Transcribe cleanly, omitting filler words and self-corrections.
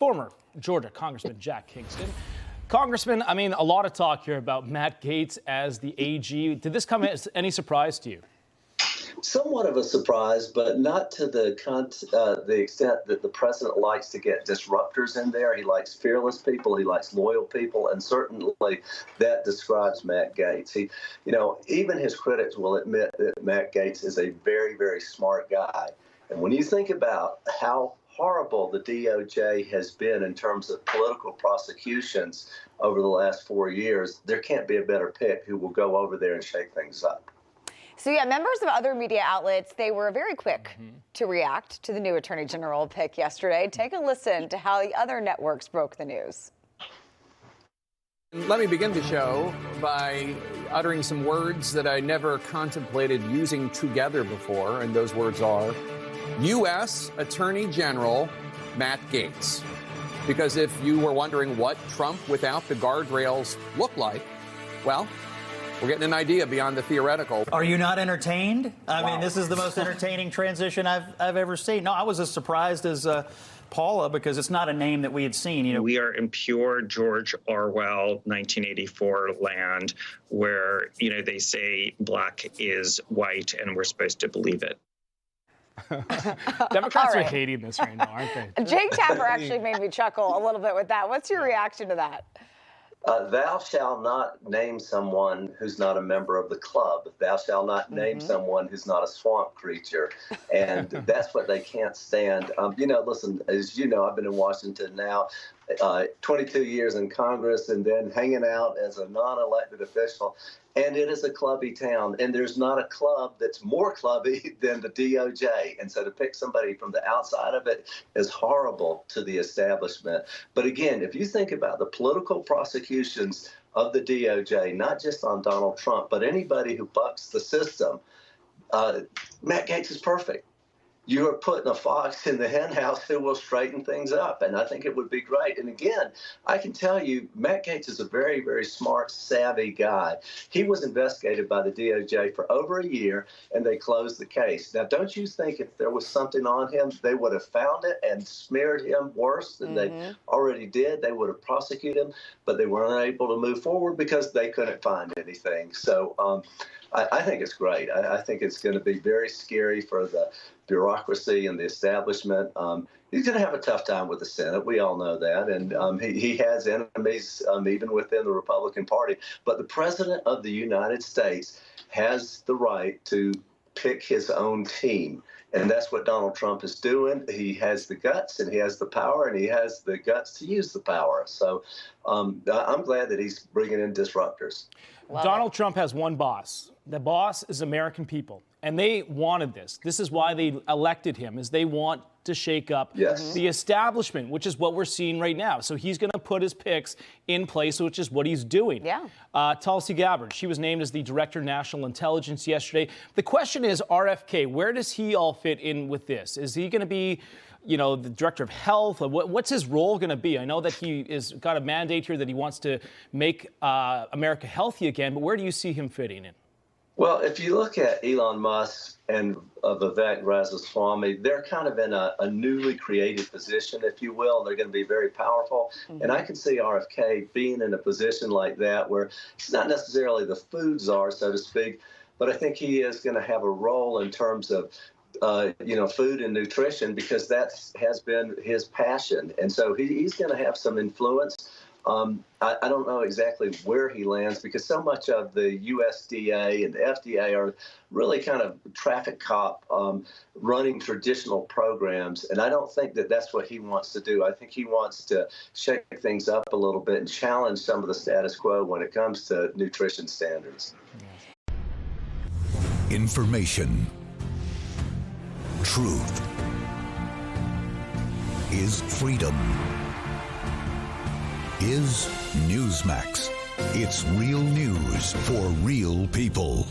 former Georgia Congressman Jack Kingston. Congressman, I mean, a lot of talk here about Matt Gaetz as the AG. Did this come as any surprise to you? Somewhat of a surprise, but not to the extent that the president likes to get disruptors in there. He likes fearless people. He likes loyal people. And certainly that describes Matt Gaetz. He, even his critics will admit that Matt Gaetz is a very, very smart guy. And when you think about how horrible the DOJ has been in terms of political prosecutions over the last 4 years, there can't be a better pick who will go over there and shake things up. So, yeah, members of other media outlets, they were very quick to react to the new Attorney General pick yesterday. Take a listen to how the other networks broke the news. Let me begin the show by uttering some words that I never contemplated using together before, and those words are U.S. Attorney General Matt Gaetz. Because if you were wondering what Trump without the guardrails looked like, well, we're getting an idea beyond the theoretical. Are you not entertained? I mean, this is the most entertaining transition I've ever seen. No, I was as surprised as Paula, because it's not a name that we had seen. We are in pure George Orwell 1984 land where, they say black is white and we're supposed to believe it. Democrats are hating this right now, aren't they? Jake Tapper actually made me chuckle a little bit with that. What's your reaction to that? Thou shalt not name someone who's not a member of the club. Thou shalt not name someone who's not a swamp creature. And that's what they can't stand. Listen, as you know, I've been in Washington now 22 years in Congress and then hanging out as a non-elected official. And it is a clubby town. And there's not a club that's more clubby than the DOJ. And so to pick somebody from the outside of it is horrible to the establishment. But again, if you think about the political prosecutions of the DOJ, not just on Donald Trump, but anybody who bucks the system, Matt Gaetz is perfect. You are putting a fox in the henhouse who will straighten things up, and I think it would be great. And again, I can tell you, Matt Gaetz is a very, very smart, savvy guy. He was investigated by the DOJ for over a year, and they closed the case. Now, don't you think if there was something on him, they would have found it and smeared him worse than they already did? They would have prosecuted him, but they were unable to move forward because they couldn't find anything. So I think it's great. I think it's going to be very scary for the bureaucracy and the establishment. He's going to have a tough time with the Senate. We all know that. And he has enemies even within the Republican Party. But the President of the United States has the right to pick his own team. And that's what Donald Trump is doing. He has the guts and he has the power and he has the guts to use the power. So I'm glad that he's bringing in disruptors. Donald Trump has one boss. The boss is American people. And they wanted this. This is why they elected him, is they want to shake up the establishment, which is what we're seeing right now. So he's going to put his picks in place, which is what he's doing. Tulsi Gabbard, she was named as the Director of National Intelligence yesterday. The question is, RFK, where does he all fit in with this? Is he going to be, the Director of Health? What's his role going to be? I know that he has got a mandate here that he wants to make America healthy again, but where do you see him fitting in? Well, if you look at Elon Musk and Vivek Ramaswamy, they're kind of in a newly created position, if you will. They're going to be very powerful. And I can see RFK being in a position like that where he's not necessarily the food czar, so to speak, but I think he is going to have a role in terms of food and nutrition, because that has been his passion. And so he's going to have some influence. I don't know exactly where he lands, because so much of the USDA and the FDA are really kind of traffic cop running traditional programs. And I don't think that that's what he wants to do. I think he wants to shake things up a little bit and challenge some of the status quo when it comes to nutrition standards. Information. Truth is freedom. Is Newsmax. It's real news for real people.